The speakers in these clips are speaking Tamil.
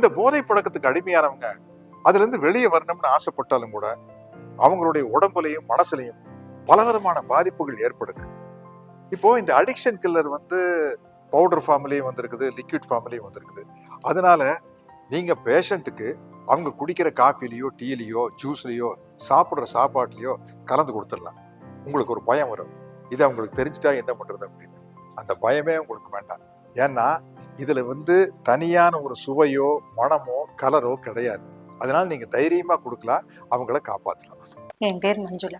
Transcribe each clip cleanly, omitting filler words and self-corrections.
இந்த போதை பழக்கத்துக்கு அடிமையானவங்க அதுல இருந்து வெளியே வரணும்னு ஆசைப்பட்டாலும் கூட அவங்களுடைய உடம்புலையும் மனசுலையும் பலவிதமான பாதிப்புகள் ஏற்படுது. இப்போ இந்த அடிக்ஷன் கில்லர் பவுடர் ஃபார்ம்லயும் வந்திருக்குது, லிக்விட் ஃபார்ம்லயும் வந்திருக்குது. அதனால நீங்க பேஷண்ட்டுக்கு அவங்க குடிக்கிற காஃபிலையோ டீலையோ ஜூஸ்லயோ சாப்பிடுற சாப்பாட்டுலயோ கலந்து கொடுத்துடலாம். உங்களுக்கு ஒரு பயம் வரும், இது அவங்களுக்கு தெரிஞ்சுட்டா என்ன பண்றது அப்படின்னு. அந்த பயமே உங்களுக்கு வேண்டாம். ஏன்னா இதுல தனியான ஒரு சுவையோ மனமோ கலரோ கிடையாது. அதனால நீங்க தைரியமா கொடுக்கலாம், அவங்கள காப்பாற்றலாம். என் பேர் மஞ்சுளா.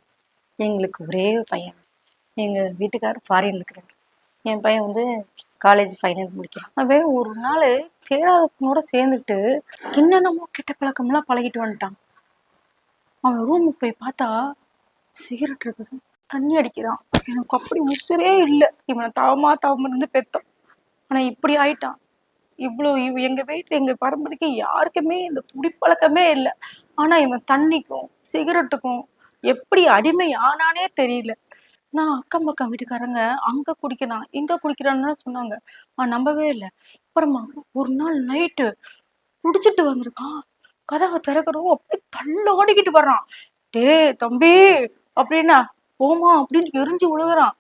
எங்களுக்கு ஒரே பையன். எங்கள் வீட்டுக்காரர் ஃபாரின் இருக்கிறார். என் பையன் காலேஜ் ஃபைனல் முடிக்கிறான். அவன் ஒரு நாள் தேடாதவனோட சேர்ந்துக்கிட்டு என்னென்னமோ கெட்ட பழக்கம்லாம் பழகிட்டு வந்துட்டான். அவன் ரூமுக்கு போய் பார்த்தா சிகரெட் இருக்குது, தண்ணி அடிக்கிறான். எனக்கு அப்படி உசுரே இல்லை. இவனை தவமா இருந்து பெத்தோம், ஆனால் இப்படி ஆயிட்டான். எங்கள் வீட்டில் எங்கள் பரம்பரைக்கு யாருக்குமே இந்த குடிப்பழக்கமே இல்லை. ஆனால் இவன் தண்ணிக்கும் சிகரெட்டுக்கும் எப்படி அடிமை ஆனானே தெரியல. நான் அக்கம் பக்கம் வீட்டுக்காரங்க அங்க குடிக்கிறான் இங்க குடிக்கிறான்னு சொன்னாங்க, நம்பவே இல்லை. அப்புறமா ஒரு நாள் நைட்டு குடிச்சிட்டு வந்திருக்கான். கதவை திறக்கிறோம், அப்படி தள்ளாடிக்கிட்டு வர்றான். டே தம்பி அப்படின்னா போமா அப்படின்னு எரிஞ்சு விழுகுறான்.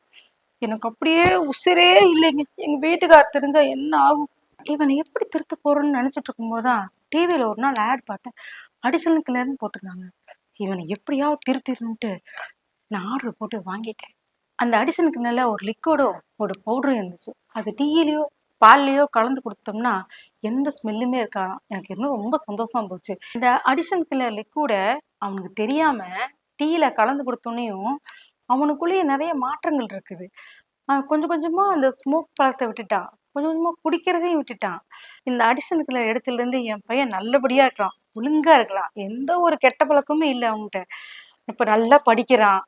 எனக்கு அப்படியே உசிரே இல்லைங்க. எங்க வீட்டுக்கார் தெரிஞ்சா என்ன ஆகும்? இவனை எப்படி திருத்த போறோன்னு நினைச்சிட்டு இருக்கும் போதுதான் டிவியில ஒரு நாள் ஆட் பார்த்தேன். அடிஷனல் கிளர்னு போட்டிருந்தாங்க. இவனை எப்படியாவது திருத்திடணுன்ட்டு நான் ஆர்டர் போட்டு வாங்கிட்டேன். அந்த அடிஷனுக்கு மேல ஒரு லிக்விடோ ஒரு பவுடரும் இருந்துச்சு. அது டீயிலையோ பால்லையோ கலந்து கொடுத்தோம்னா எந்த ஸ்மெல்லுமே இருக்காது. எனக்கு இன்னும் ரொம்ப சந்தோஷமா போச்சு. இந்த அடிஷனுக்குள்ள லிக்விட அவனுக்கு தெரியாம டீயில கலந்து கொடுத்தோன்னையும் அவனுக்குள்ளேயே நிறைய மாற்றங்கள் இருக்குது. அவன் கொஞ்சம் கொஞ்சமா அந்த ஸ்மோக் பழத்தை விட்டுட்டான், கொஞ்சம் கொஞ்சமா குடிக்கிறதையும் விட்டுட்டான். இந்த அடிஷனுக்குள்ள இடத்துல இருந்து என் பையன் நல்லபடியா இருக்கலாம், ஒழுங்கா இருக்கலாம், எந்த ஒரு கெட்ட பழக்கமும் இல்லை அவன்கிட்ட. இப்ப நல்லா படிக்கிறான்,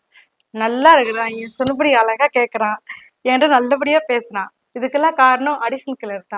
நல்லா இருக்கிறான், என் சொன்னபடி அழகா கேட்கறான், என்கிட்ட நல்லபடியா பேசுறான். இதுக்கெல்லாம் காரணம் அடிஷனல் கிளர் தான்.